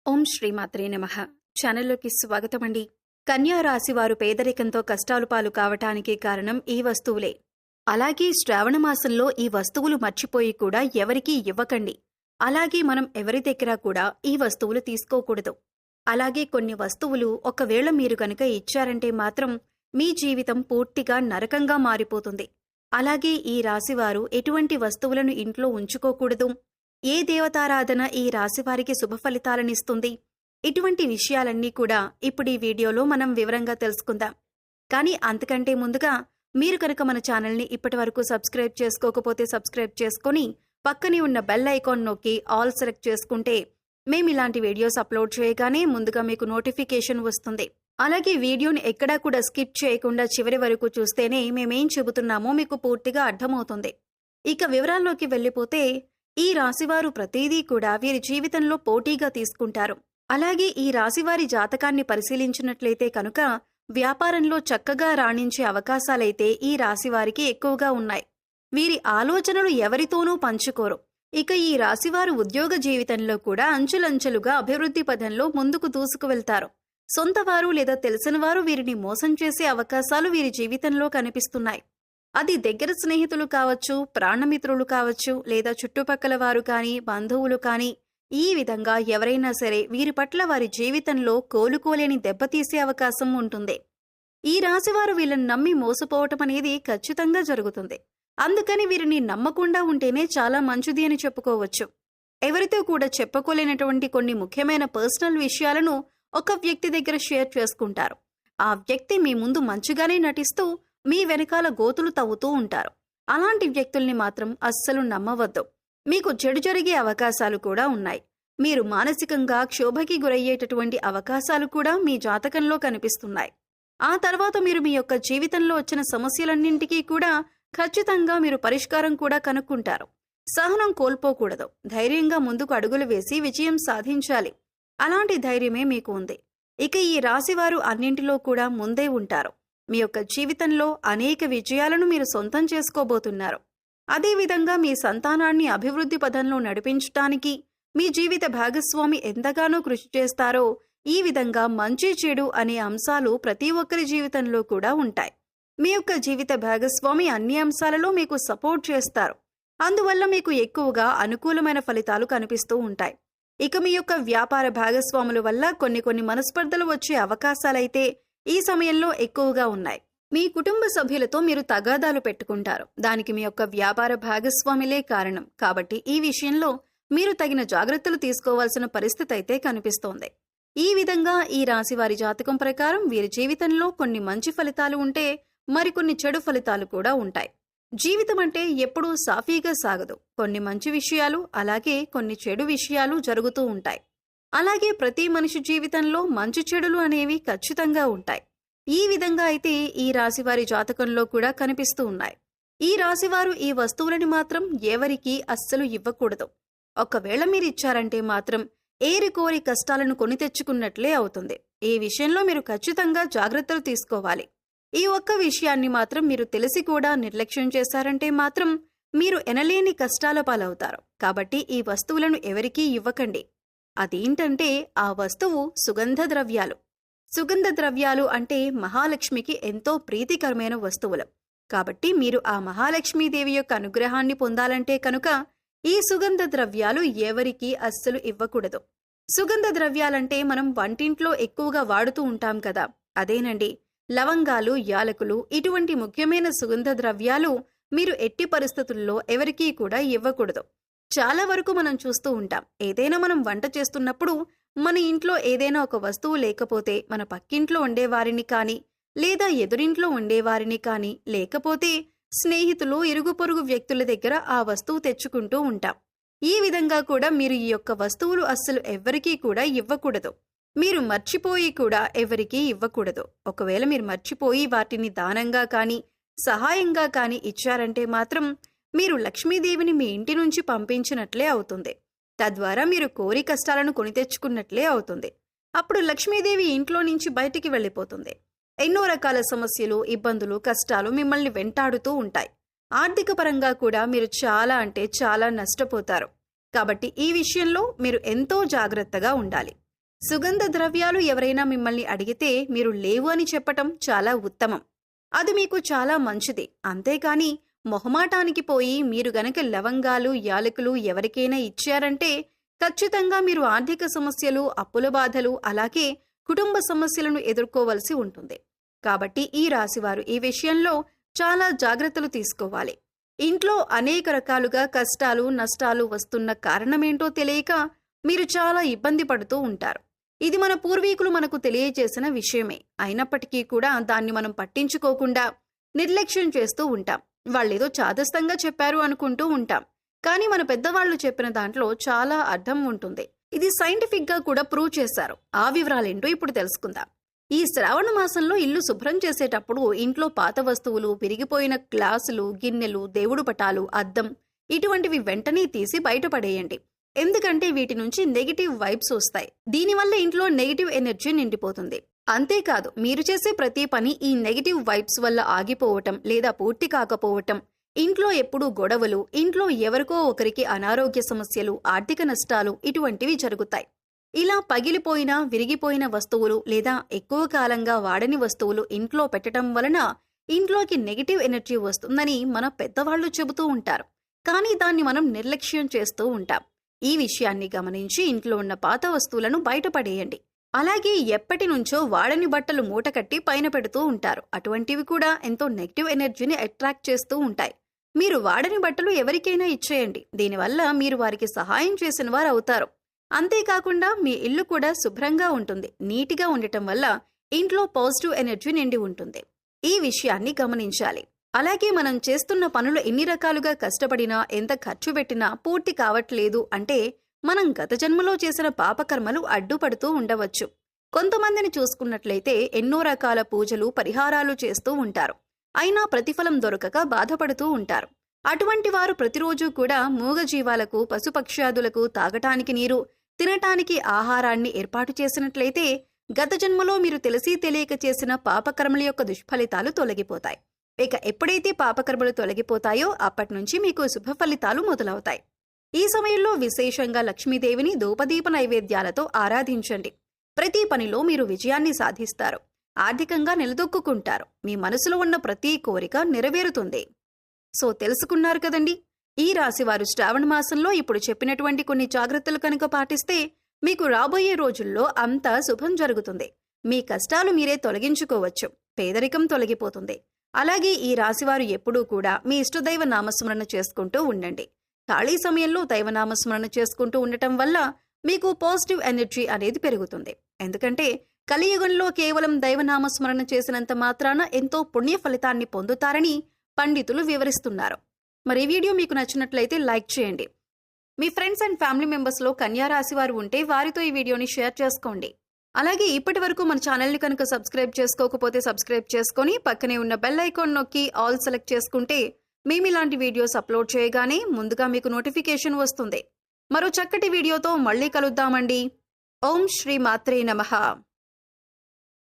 ఓం శ్రీమాత్రే నమః. ఛానల్లోకి స్వాగతమండి. కన్యా రాశి వారు పేదరికంతో కష్టాలు పాలు కావటానికి కారణం ఈ వస్తువులే. అలాగే శ్రావణ మాసంలో ఈ వస్తువులు మర్చిపోయి కూడా ఎవరికీ ఇవ్వకండి. అలాగే మనం ఎవరి దగ్గర కూడా ఈ వస్తువులు తీసుకోకూడదు. అలాగే కొన్ని వస్తువులు ఒకవేళ మీరు కనుక ఇచ్చారంటే మాత్రం మీ జీవితం పూర్తిగా నరకంగా మారిపోతుంది. అలాగే ఈ రాశివారు ఎటువంటి వస్తువులను ఇంట్లో ఉంచుకోకూడదు, ఏ దేవతారాధన ఈ రాశివారికి శుభ ఫలితాలనిస్తుంది, ఇటువంటి విషయాలన్నీ కూడా ఇప్పుడు ఈ వీడియోలో మనం వివరంగా తెలుసుకుందాం. కానీ అంతకంటే ముందుగా మీరు కనుక మన ఛానల్ని ఇప్పటి వరకు సబ్స్క్రైబ్ చేసుకోకపోతే సబ్స్క్రైబ్ చేసుకొని పక్కనే ఉన్న బెల్ ఐకాన్ నొక్కి ఆల్ సెలెక్ట్ చేసుకుంటే మేము ఇలాంటి వీడియోస్ అప్లోడ్ చేయగానే ముందుగా మీకు నోటిఫికేషన్ వస్తుంది. అలాగే వీడియోని ఎక్కడా కూడా స్కిప్ చేయకుండా చివరి వరకు చూస్తేనే మేమేం చెబుతున్నామో మీకు పూర్తిగా అర్థమవుతుంది. ఇక వివరాల్లోకి వెళ్ళిపోతే ఈ రాశివారు ప్రతిదీ కూడా వీరి జీవితంలో పోటీగా తీసుకుంటారు. అలాగే ఈ రాశివారి జాతకాన్ని పరిశీలించినట్లయితే కనుక వ్యాపారంలో చక్కగా రాణించే అవకాశాలైతే ఈ రాశివారికి ఎక్కువగా ఉన్నాయి. వీరి ఆలోచనలు ఎవరితోనూ పంచుకోరు. ఇక ఈ రాశివారు ఉద్యోగ జీవితంలో కూడా అంచులంచెలుగా అభివృద్ధి పథంలో ముందుకు దూసుకువెళ్తారు. సొంతవారు లేదా తెలిసినవారు వీరిని మోసం చేసే అవకాశాలు వీరి జీవితంలో కనిపిస్తున్నాయి. అది దగ్గర స్నేహితులు కావచ్చు, ప్రాణమిత్రులు కావచ్చు, లేదా చుట్టుపక్కల వారు కానీ, బంధువులు కానీ, ఈ విధంగా ఎవరైనా సరే వీరి పట్ల వారి జీవితంలో కోలుకోలేని దెబ్బతీసే అవకాశం ఉంటుంది. ఈ రాశివారు వీళ్ళని నమ్మి మోసపోవటం అనేది ఖచ్చితంగా జరుగుతుంది. అందుకని వీరిని నమ్మకుండా ఉంటేనే చాలా మంచిది అని చెప్పుకోవచ్చు. ఎవరితో కూడా చెప్పుకోలేనటువంటి కొన్ని ముఖ్యమైన పర్సనల్ విషయాలను ఒక వ్యక్తి దగ్గర షేర్ చేసుకుంటారు. ఆ వ్యక్తి మీ ముందు మంచిగానే నటిస్తూ మీ వెనకాల గోతులు తవ్వుతూ ఉంటారు. అలాంటి వ్యక్తుల్ని మాత్రం అస్సలు నమ్మవద్దు. మీకు చెడు జరిగే అవకాశాలు కూడా ఉన్నాయి. మీరు మానసికంగా క్షోభకి గురయ్యేటటువంటి అవకాశాలు కూడా మీ జాతకంలో కనిపిస్తున్నాయి. ఆ తర్వాత మీరు మీ యొక్క జీవితంలో వచ్చిన సమస్యలన్నింటికీ కూడా ఖచ్చితంగా మీరు పరిష్కారం కూడా కనుక్కుంటారు. సహనం కోల్పోకూడదు. ధైర్యంగా ముందుకు అడుగులు వేసి విజయం సాధించాలి. అలాంటి ధైర్యమే మీకు ఉంది. ఇక ఈ రాశివారు అన్నింటిలో కూడా ముందే ఉంటారు. మీ యొక్క జీవితంలో అనేక విజయాలను మీరు సొంతం చేసుకోబోతున్నారు. అదేవిధంగా మీ సంతానాన్ని అభివృద్ధి పథంలో నడిపించటానికి మీ జీవిత భాగస్వామి ఎంతగానో కృషి చేస్తారో ఈ విధంగా మంచి చెడు అనే అంశాలు ప్రతి ఒక్కరి జీవితంలో కూడా ఉంటాయి. మీ యొక్క జీవిత భాగస్వామి అన్ని అంశాలలో మీకు సపోర్ట్ చేస్తారు. అందువల్ల మీకు ఎక్కువగా అనుకూలమైన ఫలితాలు కనిపిస్తూ ఉంటాయి. ఇక మీ యొక్క వ్యాపార భాగస్వాముల వల్ల కొన్ని మనస్పర్ధలు వచ్చే అవకాశాలైతే ఈ సమయంలో ఎక్కువగా ఉన్నాయి. మీ కుటుంబ సభ్యులతో మీరు తగాదాలు పెట్టుకుంటారు. దానికి మీ యొక్క వ్యాపార భాగస్వామిలే కారణం. కాబట్టి ఈ విషయంలో మీరు తగిన జాగ్రత్తలు తీసుకోవాల్సిన పరిస్థితి అయితే కనిపిస్తోంది. ఈ విధంగా ఈ రాశి వారి జాతకం ప్రకారం వీరి జీవితంలో కొన్ని మంచి ఫలితాలు ఉంటే మరికొన్ని చెడు ఫలితాలు కూడా ఉంటాయి. జీవితం అంటే ఎప్పుడూ సాఫీగా సాగదు. కొన్ని మంచి విషయాలు అలాగే కొన్ని చెడు విషయాలు జరుగుతూ ఉంటాయి. అలాగే ప్రతి మనిషి జీవితంలో మంచి చెడులు అనేవి ఖచ్చితంగా ఉంటాయి. ఈ విధంగా అయితే ఈ రాశివారి జాతకంలో కూడా కనిపిస్తూ ఉన్నాయి. ఈ రాశివారు ఈ వస్తువులని మాత్రం ఎవరికీ అస్సలు ఇవ్వకూడదు. ఒకవేళ మీరు ఇచ్చారంటే మాత్రం ఏరికోరి కష్టాలను కొని తెచ్చుకున్నట్లే అవుతుంది. ఈ విషయంలో మీరు ఖచ్చితంగా జాగ్రత్తలు తీసుకోవాలి. ఈ ఒక్క విషయాన్ని మాత్రం మీరు తెలిసి కూడా నిర్లక్ష్యం చేశారంటే మాత్రం మీరు ఎనలేని కష్టాల పాలవుతారు. కాబట్టి ఈ వస్తువులను ఎవరికీ ఇవ్వకండి. అదేంటంటే ఆ వస్తువు సుగంధ ద్రవ్యాలు. సుగంధ ద్రవ్యాలు అంటే మహాలక్ష్మికి ఎంతో ప్రీతికరమైన వస్తువులు. కాబట్టి మీరు ఆ మహాలక్ష్మీదేవి యొక్క అనుగ్రహాన్ని పొందాలంటే కనుక ఈ సుగంధ ద్రవ్యాలు ఎవరికీ అస్సలు ఇవ్వకూడదు. సుగంధ ద్రవ్యాలంటే మనం వంటింట్లో ఎక్కువగా వాడుతూ ఉంటాం కదా, అదేనండి. లవంగాలు, యాలకులు, ఇటువంటి ముఖ్యమైన సుగంధ ద్రవ్యాలు మీరు ఎట్టి పరిస్థితుల్లో ఎవరికీ కూడా ఇవ్వకూడదు. చాలా వరకు మనం చూస్తూ ఉంటాం, ఏదైనా మనం వంట చేస్తున్నప్పుడు మన ఇంట్లో ఏదైనా ఒక వస్తువు లేకపోతే మన పక్కింట్లో ఉండేవారిని కానీ, లేదా ఎదురింట్లో ఉండేవారిని కానీ, లేకపోతే స్నేహితులు, ఇరుగు పొరుగు వ్యక్తుల దగ్గర ఆ వస్తువు తెచ్చుకుంటూ ఉంటాం. ఈ విధంగా కూడా మీరు ఈ యొక్క వస్తువులు అస్సలు ఎవ్వరికీ కూడా ఇవ్వకూడదు. మీరు మర్చిపోయి కూడా ఎవరికీ ఇవ్వకూడదు. ఒకవేళ మీరు మర్చిపోయి వాటిని దానంగా కానీ, సహాయంగా కానీ ఇచ్చారంటే మాత్రం మీరు లక్ష్మీదేవిని మీ ఇంటి నుంచి పంపించినట్లే అవుతుంది. తద్వారా మీరు కోరి కష్టాలను కొని తెచ్చుకున్నట్లే అవుతుంది. అప్పుడు లక్ష్మీదేవి ఇంట్లో నుంచి బయటికి వెళ్ళిపోతుంది. ఎన్నో రకాల సమస్యలు, ఇబ్బందులు, కష్టాలు మిమ్మల్ని వెంటాడుతూ ఉంటాయి. ఆర్థిక పరంగా కూడా మీరు చాలా అంటే చాలా నష్టపోతారు. కాబట్టి ఈ విషయంలో మీరు ఎంతో జాగ్రత్తగా ఉండాలి. సుగంధ ద్రవ్యాలు ఎవరైనా మిమ్మల్ని అడిగితే మీరు లేవు అని చెప్పటం చాలా ఉత్తమం. అది మీకు చాలా మంచిది. అంతేకాని మొహమాటానికి పోయి మీరు గనక లవంగాలు, యాలకులు ఎవరికైనా ఇచ్చారంటే ఖచ్చితంగా మీరు ఆర్థిక సమస్యలు, అప్పుల బాధలు, అలాగే కుటుంబ సమస్యలను ఎదుర్కోవలసి ఉంటుంది. కాబట్టి ఈ రాశివారు ఈ విషయంలో చాలా జాగ్రత్తలు తీసుకోవాలి. ఇంట్లో అనేక రకాలుగా కష్టాలు, నష్టాలు వస్తున్న కారణమేంటో తెలియక మీరు చాలా ఇబ్బంది పడుతూ ఉంటారు. ఇది మన పూర్వీకులు మనకు తెలియజేసిన విషయమే. అయినప్పటికీ కూడా దాన్ని మనం పట్టించుకోకుండా నిర్లక్ష్యం చేస్తూ ఉంటాం. వాళ్ళేదో చాదస్తంగా చెప్పారు అనుకుంటూ ఉంటాం. కానీ మన పెద్దవాళ్లు చెప్పిన దాంట్లో చాలా అర్థం ఉంటుంది. ఇది సైంటిఫిక్ గా కూడా ప్రూవ్ చేశారు. ఆ వివరాలేంటో ఇప్పుడు తెలుసుకుందాం. ఈ శ్రావణ మాసంలో ఇల్లు శుభ్రం చేసేటప్పుడు ఇంట్లో పాత వస్తువులు, విరిగిపోయిన గ్లాసులు, గిన్నెలు, దేవుడు పటాలు, అద్దం ఇటువంటివి వెంటనే తీసి బయటపడేయండి. ఎందుకంటే వీటి నుంచి నెగిటివ్ వైబ్స్ వస్తాయి. దీనివల్ల ఇంట్లో నెగిటివ్ ఎనర్జీ నిండిపోతుంది. అంతేకాదు, మీరు చేసే ప్రతి పని ఈ నెగిటివ్ వైబ్స్ వల్ల ఆగిపోవటం లేదా పూర్తి కాకపోవటం, ఇంట్లో ఎప్పుడూ గొడవలు, ఇంట్లో ఎవరికో ఒకరికి అనారోగ్య సమస్యలు, ఆర్థిక నష్టాలు ఇటువంటివి జరుగుతాయి. ఇలా పగిలిపోయిన, విరిగిపోయిన వస్తువులు లేదా ఎక్కువ కాలంగా వాడని వస్తువులు ఇంట్లో పెట్టడం వలన ఇంట్లోకి నెగిటివ్ ఎనర్జీ వస్తుందని మన పెద్దవాళ్లు చెబుతూ ఉంటారు. కానీ దాన్ని మనం నిర్లక్ష్యం చేస్తూ ఉంటాం. ఈ విషయాన్ని గమనించి ఇంట్లో ఉన్న పాత వస్తువులను బయటపడేయండి. అలాగే ఎప్పటి నుంచో వాడని బట్టలు మూటకట్టి పైన పెడుతూ ఉంటారు. అటువంటివి కూడా ఎంతో నెగిటివ్ ఎనర్జీని అట్రాక్ట్ చేస్తూ ఉంటాయి. మీరు వాడని బట్టలు ఎవరికైనా ఇచ్చేయండి. దీనివల్ల మీరు వారికి సహాయం చేసిన వారు అవుతారు. అంతేకాకుండా మీ ఇల్లు కూడా శుభ్రంగా ఉంటుంది. నీటిగా ఉండటం వల్ల ఇంట్లో పాజిటివ్ ఎనర్జీ నిండి ఉంటుంది. ఈ విషయాన్ని గమనించాలి. అలాగే మనం చేస్తున్న పనులు ఎన్ని రకాలుగా కష్టపడినా, ఎంత ఖర్చు పెట్టినా పూర్తి కావట్లేదు అంటే మనం గత జన్మలో చేసిన పాపకర్మలు అడ్డుపడుతూ ఉండవచ్చు. కొంతమందిని చూసుకున్నట్లయితే ఎన్నో రకాల పూజలు, పరిహారాలు చేస్తూ ఉంటారు. అయినా ప్రతిఫలం దొరకక బాధపడుతూ ఉంటారు. అటువంటి వారు ప్రతిరోజు కూడా మూగజీవాలకు, పశుపక్ష్యాదులకు తాగటానికి నీరు, తినటానికి ఆహారాన్ని ఏర్పాటు చేసినట్లయితే గత జన్మలో మీరు తెలిసి తెలియక చేసిన పాపకర్మల యొక్క దుష్ఫలితాలు తొలగిపోతాయి. ఇక ఎప్పుడైతే పాపకర్మలు తొలగిపోతాయో అప్పటి నుంచి మీకు శుభ ఫలితాలు మొదలవుతాయి. ఈ సమయంలో విశేషంగా లక్ష్మీదేవిని ధూపదీప నైవేద్యాలతో ఆరాధించండి. ప్రతి పనిలో మీరు విజయాన్ని సాధిస్తారు. ఆర్థికంగా నిలదొక్కుంటారు. మీ మనసులో ఉన్న ప్రతి కోరిక నెరవేరుతుంది. సో తెలుసుకున్నారు కదండి. ఈ రాశివారు శ్రావణ మాసంలో ఇప్పుడు చెప్పినటువంటి కొన్ని జాగ్రత్తలు కనుక పాటిస్తే మీకు రాబోయే రోజుల్లో అంతా శుభం జరుగుతుంది. మీ కష్టాలు మీరే తొలగించుకోవచ్చు. పేదరికం తొలగిపోతుంది. అలాగే ఈ రాశివారు ఎప్పుడూ కూడా మీ ఇష్టదైవ నామస్మరణ చేసుకుంటూ ఉండండి. ఖాళీ సమయంలో దైవనామస్మరణ చేసుకుంటూ ఉండటం వల్ల మీకు పాజిటివ్ ఎనర్జీ అనేది పెరుగుతుంది. ఎందుకంటే కలియుగంలో కేవలం దైవనామస్మరణ చేసినంత మాత్రాన ఎంతో పుణ్య ఫలితాన్ని పొందుతారని పండితులు వివరిస్తున్నారు. మరి ఈ వీడియో మీకు నచ్చినట్లయితే లైక్ చేయండి. మీ ఫ్రెండ్స్ అండ్ ఫ్యామిలీ మెంబర్స్లో కన్యా రాశి వారు ఉంటే వారితో ఈ వీడియోని షేర్ చేసుకోండి. అలాగే ఇప్పటి వరకు మన ఛానల్ని కనుక సబ్స్క్రైబ్ చేసుకోకపోతే సబ్స్క్రైబ్ చేసుకొని పక్కనే ఉన్న బెల్ ఐకాన్ నొక్కి ఆల్ సెలెక్ట్ చేసుకుంటే మేము ఇలాంటి వీడియోస్ అప్లోడ్ చేయగానే ముందుగా మీకు నోటిఫికేషన్ వస్తుంది. మరో చక్కటి వీడియోతో మళ్ళీ కలుద్దామండి. ఓం శ్రీ మాత్రే నమః.